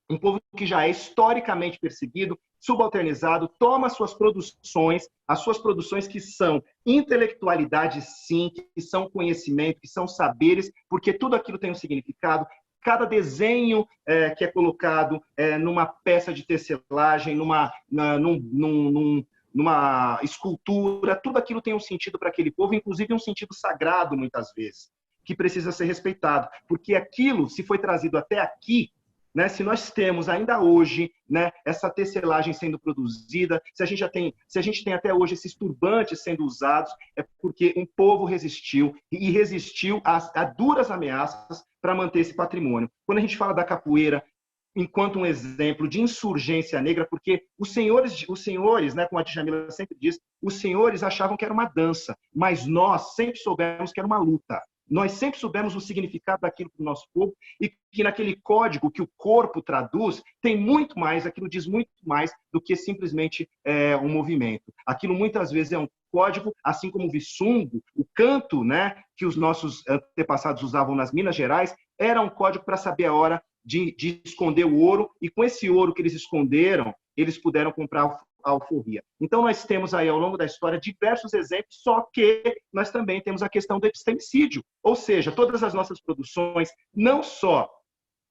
um povo que já é historicamente perseguido, subalternizado, toma as suas produções que são intelectualidade, sim, que são conhecimento, que são saberes, porque tudo aquilo tem um significado. Cada desenho que é colocado numa peça de tecelagem, numa escultura, tudo aquilo tem um sentido para aquele povo, inclusive um sentido sagrado, muitas vezes, que precisa ser respeitado, porque aquilo, se foi trazido até aqui, né, se nós temos ainda hoje, né, essa tecelagem sendo produzida, se a gente tem até hoje esses turbantes sendo usados, é porque um povo resistiu e resistiu a duras ameaças para manter esse patrimônio. Quando a gente fala da capoeira enquanto um exemplo de insurgência negra, porque os senhores, né, como a Djamila sempre diz, os senhores achavam que era uma dança, mas nós sempre soubemos que era uma luta. Nós sempre soubemos o significado daquilo para o nosso povo e que naquele código que o corpo traduz, tem muito mais, aquilo diz muito mais do que simplesmente um movimento. Aquilo muitas vezes é um código, assim como o visungo, o canto, né, que os nossos antepassados usavam nas Minas Gerais, era um código para saber a hora de esconder o ouro, e com esse ouro que eles esconderam, eles puderam comprar a alforria. Então, nós temos aí, ao longo da história, diversos exemplos, só que nós também temos a questão do epistemicídio, ou seja, todas as nossas produções, não só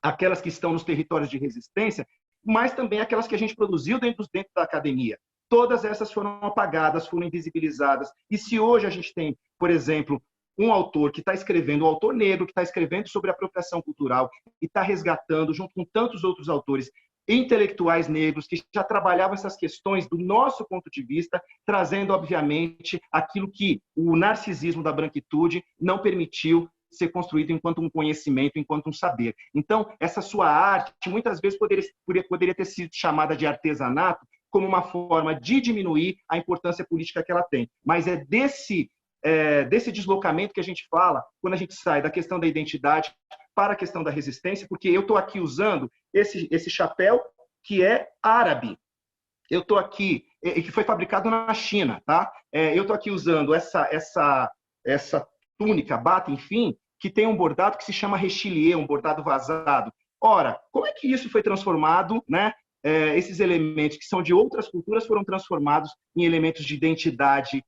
aquelas que estão nos territórios de resistência, mas também aquelas que a gente produziu dentro da academia. Todas essas foram apagadas, foram invisibilizadas. E se hoje a gente tem, por exemplo, um autor que está escrevendo, um autor negro que está escrevendo sobre apropriação cultural e está resgatando, junto com tantos outros autores, intelectuais negros que já trabalhavam essas questões do nosso ponto de vista, trazendo, obviamente, aquilo que o narcisismo da branquitude não permitiu ser construído enquanto um conhecimento, enquanto um saber. Então, essa sua arte, muitas vezes, poderia ter sido chamada de artesanato como uma forma de diminuir a importância política que ela tem. Mas é desse deslocamento que a gente fala quando a gente sai da questão da identidade para a questão da resistência, porque eu estou aqui usando esse chapéu que é árabe. Eu estou aqui, que foi fabricado na China, tá? Eu estou aqui usando essa túnica, bata, enfim, que tem um bordado que se chama rechilier, um bordado vazado. Ora, como é que isso foi transformado, né? Esses elementos que são de outras culturas foram transformados em elementos de identidade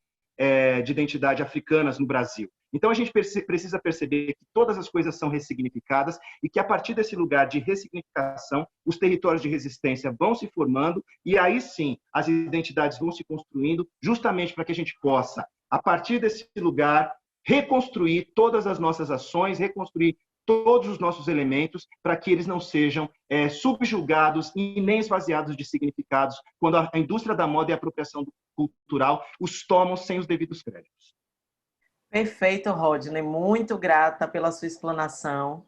africanas no Brasil. Então, a gente precisa perceber que todas as coisas são ressignificadas e que, a partir desse lugar de ressignificação, os territórios de resistência vão se formando e, aí sim, as identidades vão se construindo justamente para que a gente possa, a partir desse lugar, reconstruir todas as nossas ações, reconstruir todos os nossos elementos para que eles não sejam subjugados e nem esvaziados de significados quando a indústria da moda e a apropriação cultural os tomam sem os devidos créditos. Perfeito, Rodney. Muito grata pela sua explanação.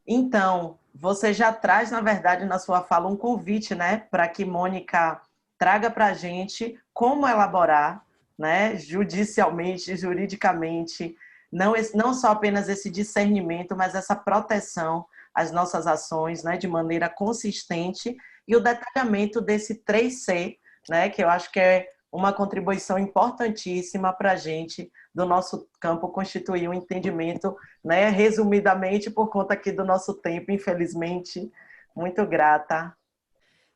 Então, você já traz, na verdade, na sua fala, um convite, né, para que Mônica traga para a gente como elaborar, né, judicialmente, juridicamente, não só apenas esse discernimento, mas essa proteção às nossas ações, né, de maneira consistente, e o detalhamento desse 3C, né, que eu acho que é uma contribuição importantíssima para a gente, do nosso campo, constituir um entendimento, né, resumidamente, por conta aqui do nosso tempo, infelizmente. Muito grata.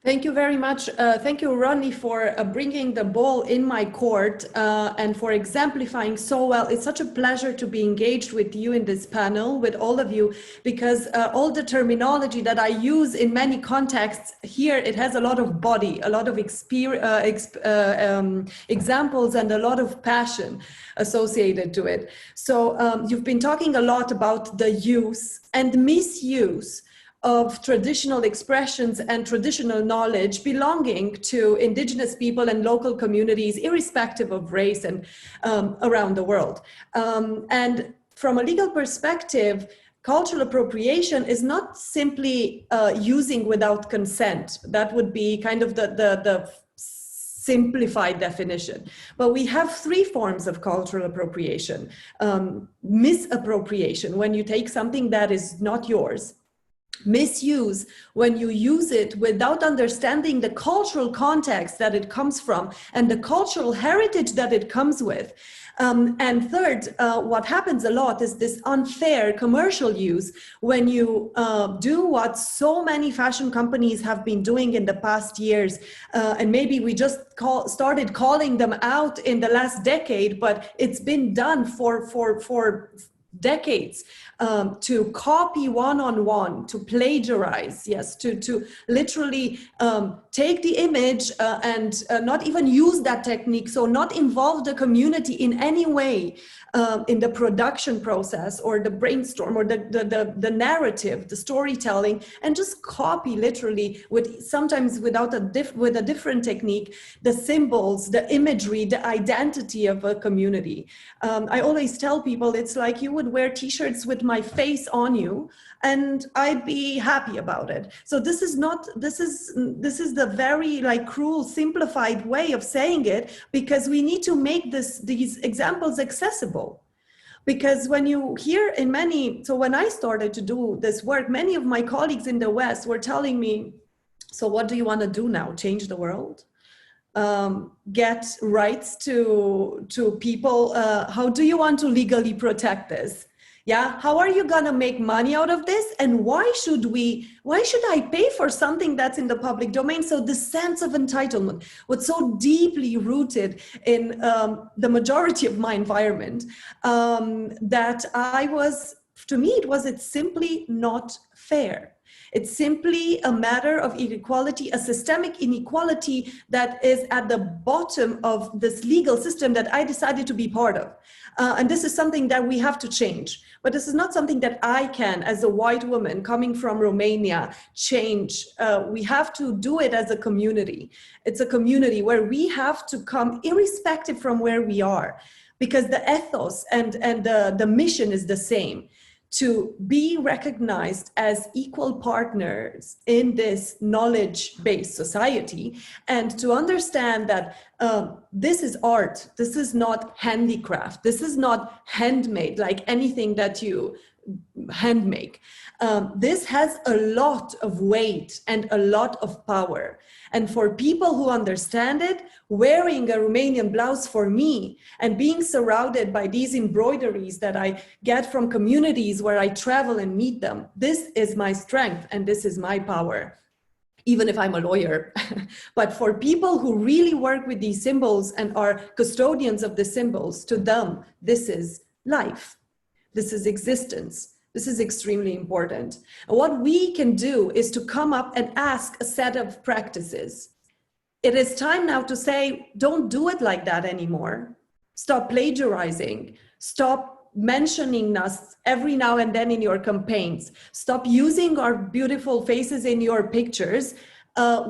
Thank you very much. Thank you, Ronnie, for bringing the ball in my court and for exemplifying so well. It's such a pleasure to be engaged with you in this panel, with all of you, because all the terminology that I use in many contexts here, it has a lot of body, a lot of examples and a lot of passion associated to it. So you've been talking a lot about the use and misuse of traditional expressions and traditional knowledge belonging to indigenous people and local communities, irrespective of race and around the world. And from a legal perspective, cultural appropriation is not simply using without consent. That would be kind of the simplified definition. But we have three forms of cultural appropriation. Misappropriation, when you take something that is not yours. Misuse, when you use it without understanding the cultural context that it comes from and the cultural heritage that it comes with. And third, what happens a lot is this unfair commercial use, when you do what so many fashion companies have been doing in the past years, and maybe we just started calling them out in the last decade, but it's been done for decades, to copy one-on-one, to plagiarize, yes, to literally take the image and not even use that technique, so not involve the community in any way in the production process or the brainstorm or the narrative, the storytelling, and just copy literally, sometimes with a different technique, the symbols, the imagery, the identity of a community. I always tell people, it's like you would wear t-shirts with my face on you and I'd be happy about it. So this is the very cruel, simplified way of saying it, because we need to make these examples accessible. Because when you hear when I started to do this work, many of my colleagues in the West were telling me, so what do you want to do now? Change the world? Get rights to people? How do you want to legally protect this? Yeah, how are you gonna make money out of this? And why should I pay for something that's in the public domain? So the sense of entitlement was so deeply rooted in the majority of my environment that it's simply not fair. It's simply a matter of inequality, a systemic inequality that is at the bottom of this legal system that I decided to be part of. And this is something that we have to change. But this is not something that I can, as a white woman coming from Romania, change. We have to do it as a community. It's a community where we have to come irrespective from where we are, because the ethos and the mission is the same. To be recognized as equal partners in this knowledge-based society, and to understand that this is art, this is not handicraft, this is not handmade like anything that you handmake. This has a lot of weight and a lot of power. And for people who understand it, wearing a Romanian blouse for me and being surrounded by these embroideries that I get from communities where I travel and meet them, this is my strength and this is my power, even if I'm a lawyer. But for people who really work with these symbols and are custodians of the symbols, to them, this is life. This is existence. This is extremely important. And what we can do is to come up and ask a set of practices. It is time now to say, don't do it like that anymore. Stop plagiarizing. Stop mentioning us every now and then in your campaigns. Stop using our beautiful faces in your pictures.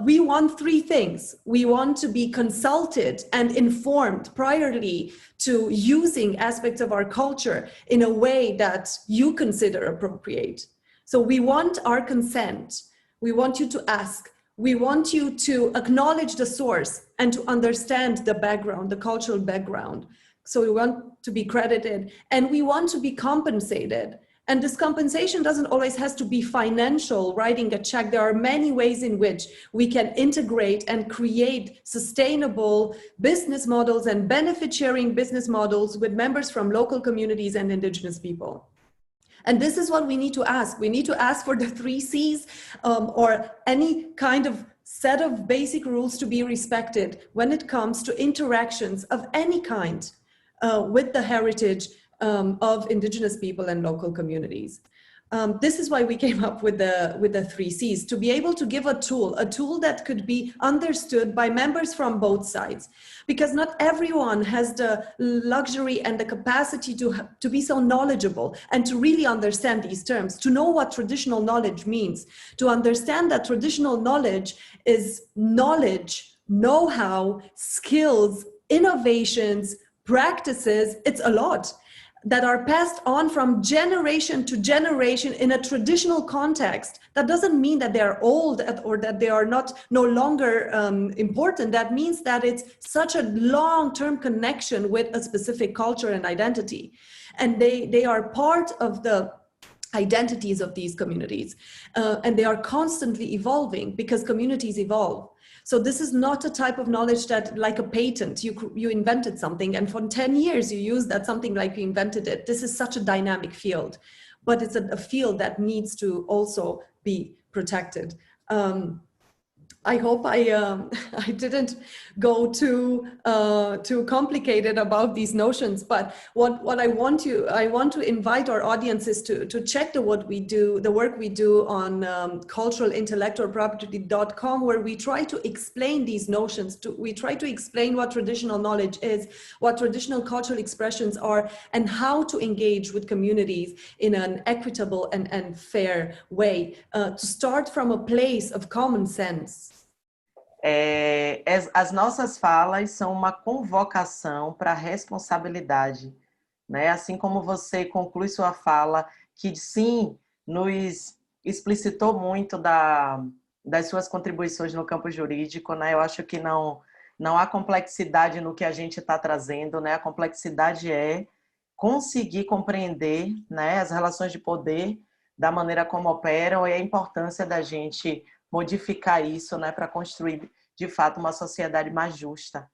We want three things. We want to be consulted and informed priorly to using aspects of our culture in a way that you consider appropriate. So we want our consent. We want you to ask. We want you to acknowledge the source and to understand the background, the cultural background. So we want to be credited and we want to be compensated. And this compensation doesn't always has to be financial, writing a check. There are many ways in which we can integrate and create sustainable business models and benefit sharing business models with members from local communities and indigenous people. And this is what we need to ask. We need to ask for the 3 C's or any kind of set of basic rules to be respected when it comes to interactions of any kind with the heritage of indigenous people and local communities. This is why we came up with the 3 C's, to be able to give a tool that could be understood by members from both sides, because not everyone has the luxury and the capacity to be so knowledgeable and to really understand these terms, to know what traditional knowledge means, to understand that traditional knowledge is knowledge, know-how, skills, innovations, practices. It's a lot that are passed on from generation to generation in a traditional context. That doesn't mean that they are old or that they are no longer important. That means that it's such a long-term connection with a specific culture and identity. And they are part of the identities of these communities. And they are constantly evolving because communities evolve. So this is not a type of knowledge that, like a patent, you invented something and for 10 years you use that something like you invented it. This is such a dynamic field, but it's a field that needs to also be protected. I hope I didn't go too complicated about these notions, but what I want to invite our audiences to check the work we do on culturalintellectualproperty.com, where we try to explain these notions. We try to explain what traditional knowledge is, what traditional cultural expressions are, and how to engage with communities in an equitable and fair way, to start from a place of common sense. As nossas falas são uma convocação para a responsabilidade, né? Assim como você conclui sua fala, que sim, nos explicitou muito das suas contribuições no campo jurídico, né? Eu acho que não há complexidade no que a gente está trazendo, né? A complexidade é conseguir compreender, né, as relações de poder da maneira como operam e a importância da gente modificar isso, né, para construir, de fato, uma sociedade mais justa.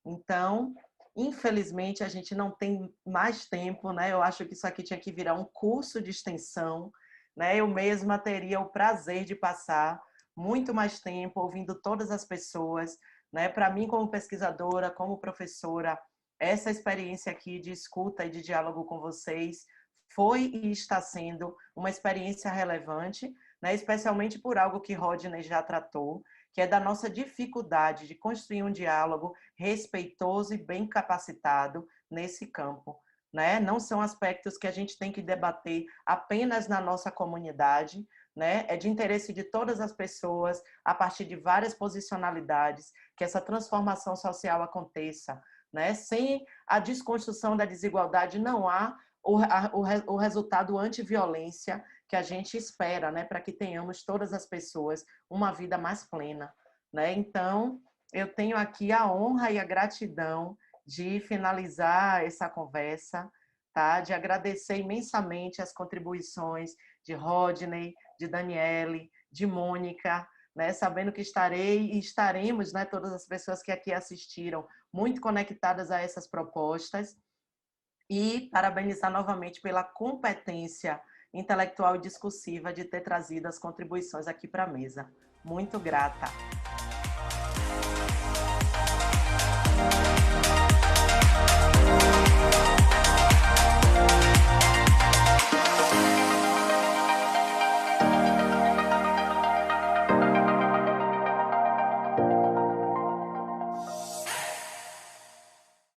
Então, infelizmente, a gente não tem mais tempo, né? Eu acho que isso aqui tinha que virar um curso de extensão, né? Eu mesma teria o prazer de passar muito mais tempo ouvindo todas as pessoas, né? Para mim, como pesquisadora, como professora, essa experiência aqui de escuta e de diálogo com vocês foi e está sendo uma experiência relevante, né, especialmente por algo que Rodney já tratou, que é da nossa dificuldade de construir um diálogo respeitoso e bem capacitado nesse campo, né? Não são aspectos que a gente tem que debater apenas na nossa comunidade, né? É de interesse de todas as pessoas, a partir de várias posicionalidades, que essa transformação social aconteça, né? Sem a desconstrução da desigualdade, não há o resultado anti-violência que a gente espera, né? Para que tenhamos todas as pessoas uma vida mais plena, né? Então, eu tenho aqui a honra e a gratidão de finalizar essa conversa, tá? De agradecer imensamente as contribuições de Rodney, de Daniele, de Mônica, né? Sabendo que estarei e estaremos, né, todas as pessoas que aqui assistiram, muito conectadas a essas propostas, e parabenizar novamente pela competência intelectual e discursiva de ter trazido as contribuições aqui para a mesa. Muito grata.